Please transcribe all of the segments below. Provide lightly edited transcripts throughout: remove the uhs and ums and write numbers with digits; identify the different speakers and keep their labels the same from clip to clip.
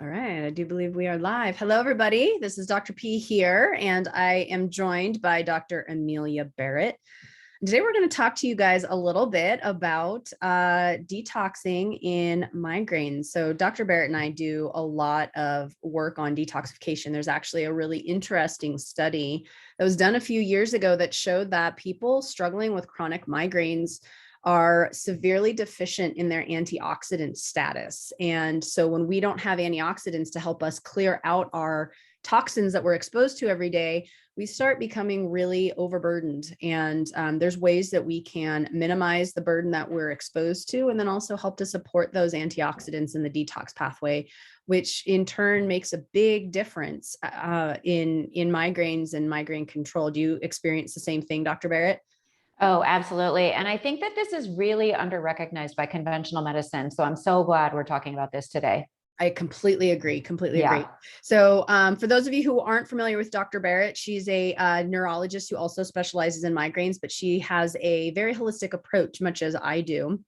Speaker 1: All right, I do believe we are live. Hello, everybody. This is Dr. P here, and I am joined by Dr. Amelia Barrett. Today, we're going to talk to you guys a little bit about detoxing in migraines. So Dr. Barrett and I do a lot of work on detoxification. There's actually a really interesting study that was done a few years ago that showed that people struggling with chronic migraines are severely deficient in their antioxidant status. And so when we don't have antioxidants to help us clear out our toxins that we're exposed to every day, we start becoming really overburdened. And there's ways that we can minimize the burden that we're exposed to, and then also help to support those antioxidants in the detox pathway, which in turn makes a big difference in migraines and migraine control. Do you experience the same thing, Dr. Barrett?
Speaker 2: Oh, absolutely. And I think that this is really under-recognized by conventional medicine. So I'm so glad we're talking about this today.
Speaker 1: I completely agree. Completely agree. So for those of you who aren't familiar with Dr. Barrett, she's a neurologist who also specializes in migraines, but she has a very holistic approach, much as I do.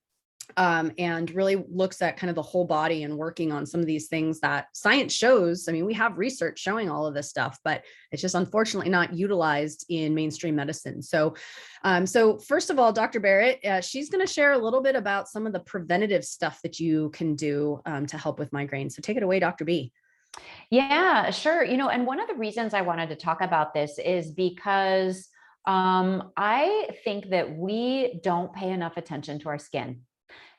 Speaker 1: And really looks at kind of the whole body and working on some of these things that science shows. I mean, we have research showing all of this stuff, but it's just unfortunately not utilized in mainstream medicine. So first of all, Dr. Barrett, she's going to share a little bit about some of the preventative stuff that you can do to help with migraine. So take it away, Dr. B.
Speaker 2: Yeah, sure. And one of the reasons I wanted to talk about this is because I think that we don't pay enough attention to our skin.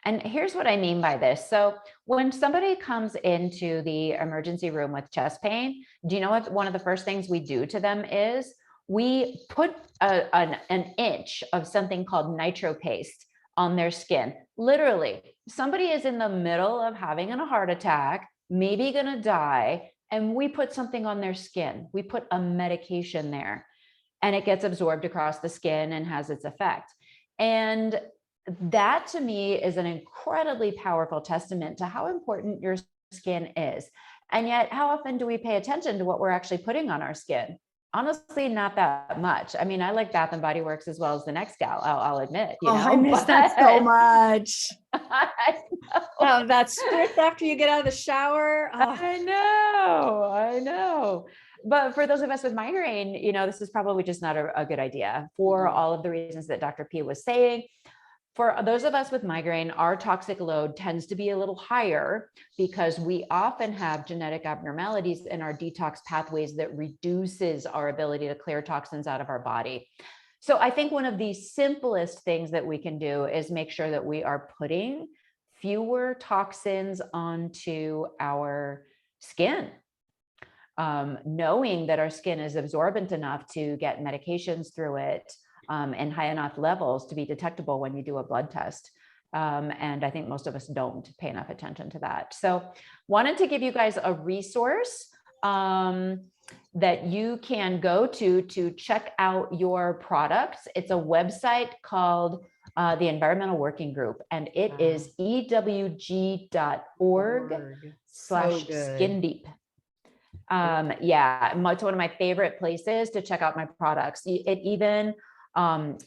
Speaker 2: And here's what I mean by this. So when somebody comes into the emergency room with chest pain, do you know what one of the first things we do to them is? We put an inch of something called nitro paste on their skin. Literally, somebody is in the middle of having a heart attack, maybe gonna die, and we put something on their skin. We put a medication there, and it gets absorbed across the skin and has its effect. And that to me is an incredibly powerful testament to how important your skin is. And yet, how often do we pay attention to what we're actually putting on our skin? Honestly, not that much. I mean, I like Bath and Body Works as well as the next gal, I'll admit,
Speaker 1: I miss that so much. That spritz after you get out of the shower.
Speaker 2: I know. But for those of us with migraine, this is probably just not a good idea for all of the reasons that Dr. P was saying. For those of us with migraine, our toxic load tends to be a little higher because we often have genetic abnormalities in our detox pathways that reduces our ability to clear toxins out of our body. So I think one of the simplest things that we can do is make sure that we are putting fewer toxins onto our skin. Knowing that our skin is absorbent enough to get medications through it, and high enough levels to be detectable when you do a blood test. And I think most of us don't pay enough attention to that. So wanted to give you guys a resource that you can go to check out your products. It's a website called the Environmental Working Group, and it is ewg.org/skin deep. It's one of my favorite places to check out my products. It even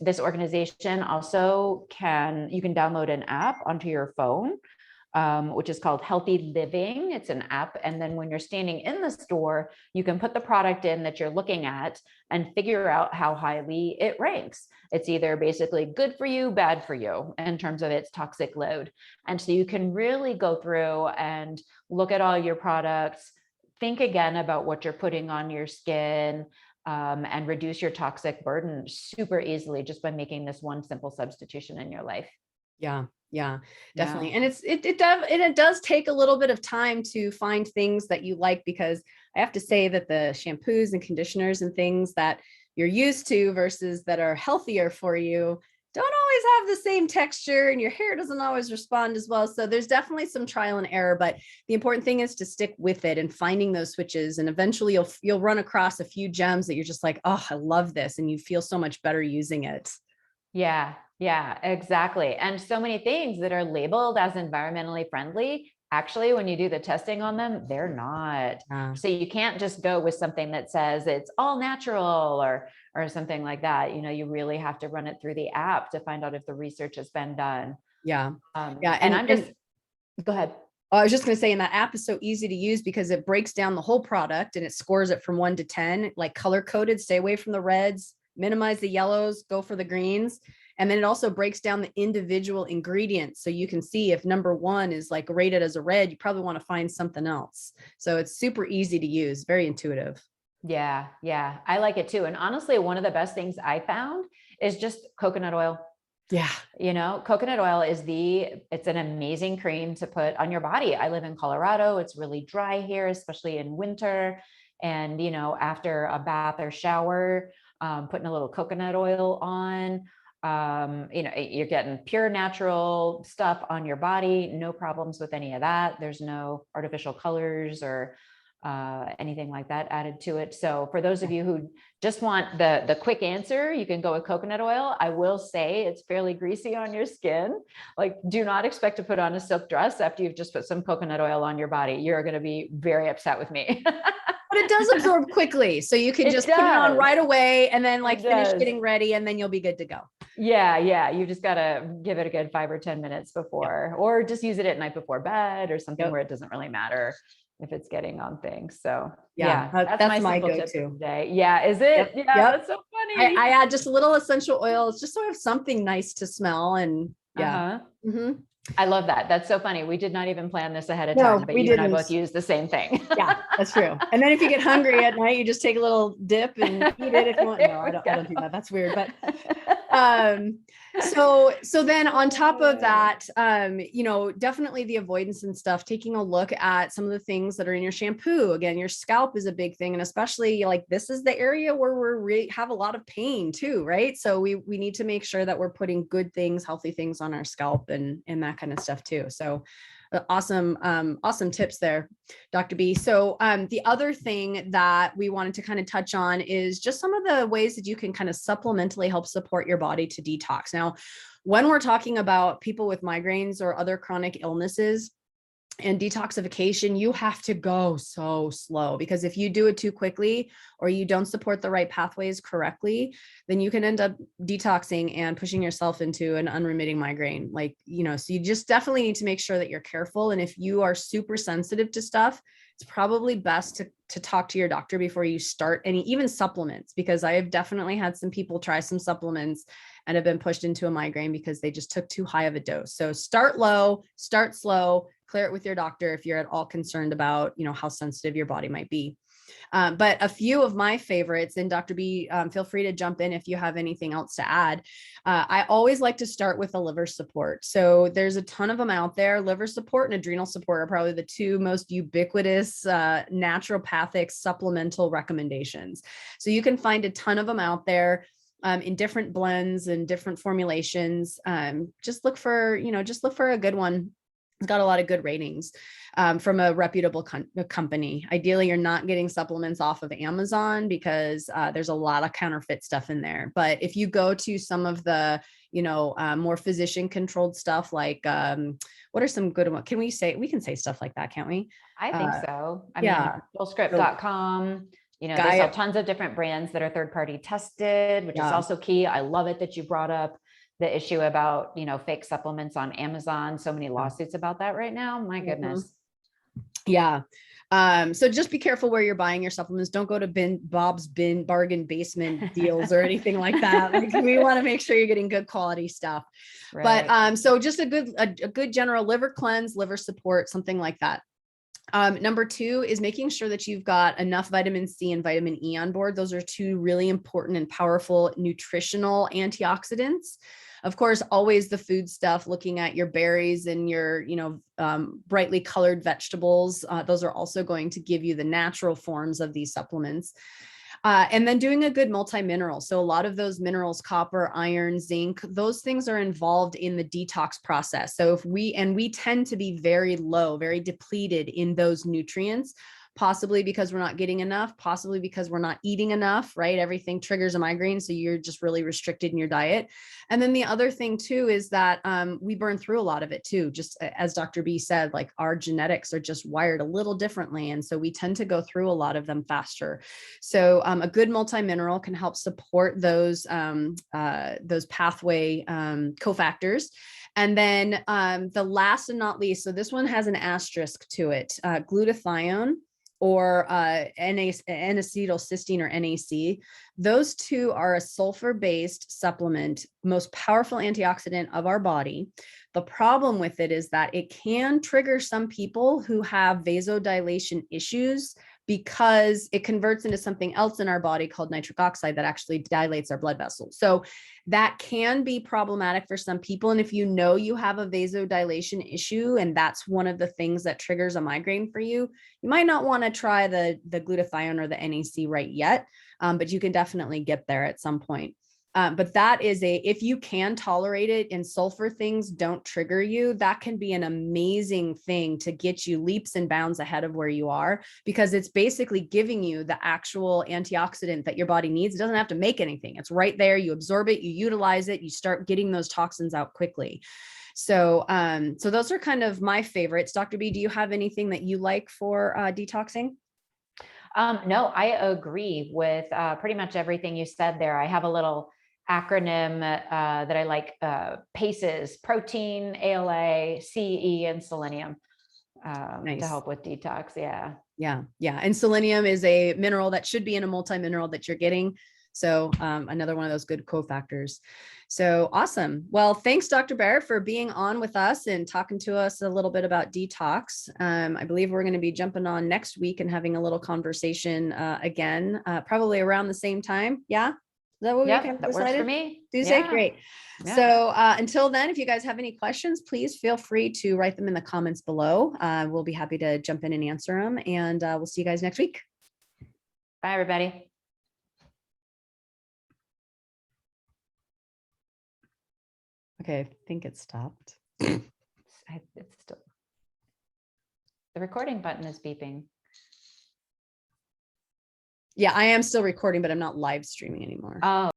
Speaker 2: this organization also you can download an app onto your phone, which is called Healthy Living. It's an app. And then when you're standing in the store, you can put the product in that you're looking at and figure out how highly it ranks. It's either basically good for you, bad for you in terms of its toxic load. And so you can really go through and look at all your products, think again about what you're putting on your skin, and reduce your toxic burden super easily just by making this one simple substitution in your life.
Speaker 1: Yeah, definitely. And it does take a little bit of time to find things that you like, because I have to say that the shampoos and conditioners and things that you're used to versus that are healthier for you don't always have the same texture, and your hair doesn't always respond as well. So there's definitely some trial and error, but the important thing is to stick with it and finding those switches. And eventually you'll run across a few gems that you're just like, oh, I love this. And you feel so much better using it.
Speaker 2: Yeah, exactly. And so many things that are labeled as environmentally friendly, actually, when you do the testing on them, they're not. So you can't just go with something that says it's all natural or something like that. You really have to run it through the app to find out if the research has been done.
Speaker 1: Yeah.
Speaker 2: And go ahead.
Speaker 1: I was just going to say, and that app is so easy to use because it breaks down the whole product and it scores it from 1 to 10, like color coded, stay away from the reds, minimize the yellows, go for the greens. And then it also breaks down the individual ingredients. So you can see if number 1 is like rated as a red, you probably want to find something else. So it's super easy to use, very intuitive.
Speaker 2: Yeah. Yeah. I like it too. And honestly, one of the best things I found is just coconut oil.
Speaker 1: Yeah.
Speaker 2: You know, coconut oil is it's an amazing cream to put on your body. I live in Colorado. It's really dry here, especially in winter. And, you know, after a bath or shower, putting a little coconut oil on, you know, you're getting pure natural stuff on your body. No problems with any of that. There's no artificial colors or anything like that added to it. So for those of you who just want the quick answer, you can go with coconut oil. I will say it's fairly greasy on your skin. Like, do not expect to put on a silk dress after you've just put some coconut oil on your body. You're going to be very upset with me.
Speaker 1: But it does absorb quickly. So you can just put it on right away and then like finish getting ready and then you'll be good to go.
Speaker 2: Yeah. Yeah. You just got to give it a good 5 or 10 minutes before, or just use it at night before bed or something where it doesn't really matter if it's getting on things. So yeah, that's my go-to today. Yeah. Is it? Yeah. That's so funny.
Speaker 1: I add just a little essential oils just so I have something nice to smell. And
Speaker 2: I love that. That's so funny. We did not even plan this ahead of time, but you and I both use the same thing.
Speaker 1: Yeah, that's true. And then if you get hungry at night, you just take a little dip and eat it if you want. No, I don't do that. That's weird. But so then on top of that, you know, definitely the avoidance and stuff, taking a look at some of the things that are in your shampoo. Again, your scalp is a big thing. And especially like this is the area where we have a lot of pain too, right? So we need to make sure that we're putting good things, healthy things on our scalp and that kind of stuff too. So awesome tips there, Dr. B. So the other thing that we wanted to kind of touch on is just some of the ways that you can kind of supplementally help support your body to detox. Now, when we're talking about people with migraines or other chronic illnesses and detoxification, you have to go so slow, because if you do it too quickly or you don't support the right pathways correctly, then you can end up detoxing and pushing yourself into an unremitting migraine. Like, you know, so you just definitely need to make sure that you're careful. And if you are super sensitive to stuff, it's probably best to talk to your doctor before you start any, even supplements, because I have definitely had some people try some supplements and have been pushed into a migraine because they just took too high of a dose. So start low, start slow, clear it with your doctor if you're at all concerned about, you know, how sensitive your body might be. But a few of my favorites, and Dr. B, feel free to jump in if you have anything else to add. I always like to start with a liver support. So there's a ton of them out there. Liver support and adrenal support are probably the two most ubiquitous naturopathic supplemental recommendations. So you can find a ton of them out there. In different blends and different formulations. Just look for a good one. It's got a lot of good ratings from a reputable company. Ideally, you're not getting supplements off of Amazon because there's a lot of counterfeit stuff in there. But if you go to some of the, you know, more physician controlled stuff, like what are some good ones? We can say stuff like that, can't we?
Speaker 2: I think so. I mean, fullscript.com. You know, they sell tons of different brands that are third-party tested, which is also key. I love it that you brought up the issue about, you know, fake supplements on Amazon. So many lawsuits about that right now. My goodness.
Speaker 1: Yeah. So just be careful where you're buying your supplements. Don't go to Bob's bargain basement deals or anything like that. Like, we want to make sure you're getting good quality stuff. Right. But so just a good general liver cleanse, liver support, something like that. Number 2 is making sure that you've got enough vitamin C and vitamin E on board. Those are two really important and powerful nutritional antioxidants. Of course, always the food stuff, looking at your berries and your, you know, brightly colored vegetables. Those are also going to give you the natural forms of these supplements. And then doing a good multi-mineral. So a lot of those minerals, copper, iron, zinc, those things are involved in the detox process. So we tend to be very low, very depleted in those nutrients possibly because we're not getting enough, possibly because we're not eating enough, right? Everything triggers a migraine. So you're just really restricted in your diet. And then the other thing too is that we burn through a lot of it too. Just as Dr. B said, like our genetics are just wired a little differently. And so we tend to go through a lot of them faster. So a good multi-mineral can help support those pathway cofactors. And then the last and not least, so this one has an asterisk to it, glutathione or N-acetylcysteine or NAC. Those two are a sulfur-based supplement, most powerful antioxidant of our body. The problem with it is that it can trigger some people who have vasodilation issues because it converts into something else in our body called nitric oxide that actually dilates our blood vessels. So that can be problematic for some people. And if you know you have a vasodilation issue, and that's one of the things that triggers a migraine for you, you might not want to try the glutathione or the NAC right yet, but you can definitely get there at some point. But that is if you can tolerate it and sulfur things don't trigger you, that can be an amazing thing to get you leaps and bounds ahead of where you are, because it's basically giving you the actual antioxidant that your body needs. It doesn't have to make anything. It's right there. You absorb it, you utilize it, you start getting those toxins out quickly. So, so those are kind of my favorites. Dr. B, do you have anything that you like for detoxing?
Speaker 2: No, I agree with pretty much everything you said there. I have a little acronym that I like, PACES: protein, ALA, CE, and selenium,
Speaker 1: Nice.
Speaker 2: to help with detox. Yeah.
Speaker 1: Yeah. Yeah. And selenium is a mineral that should be in a multi-mineral that you're getting. So another one of those good cofactors. So awesome. Well, thanks, Dr. Barrett, for being on with us and talking to us a little bit about detox. I believe we're going to be jumping on next week and having a little conversation again, probably around the same time. Yeah. Is that what we kind of
Speaker 2: that works for me.
Speaker 1: Tuesday?
Speaker 2: Yeah.
Speaker 1: Great.
Speaker 2: Yeah.
Speaker 1: So until then, if you guys have any questions, please feel free to write them in the comments below. We'll be happy to jump in and answer them. And we'll see you guys next week.
Speaker 2: Bye, everybody.
Speaker 1: Okay, I think it stopped.
Speaker 2: It's still, the recording button is beeping.
Speaker 1: Yeah, I am still recording, but I'm not live streaming anymore.
Speaker 2: Oh.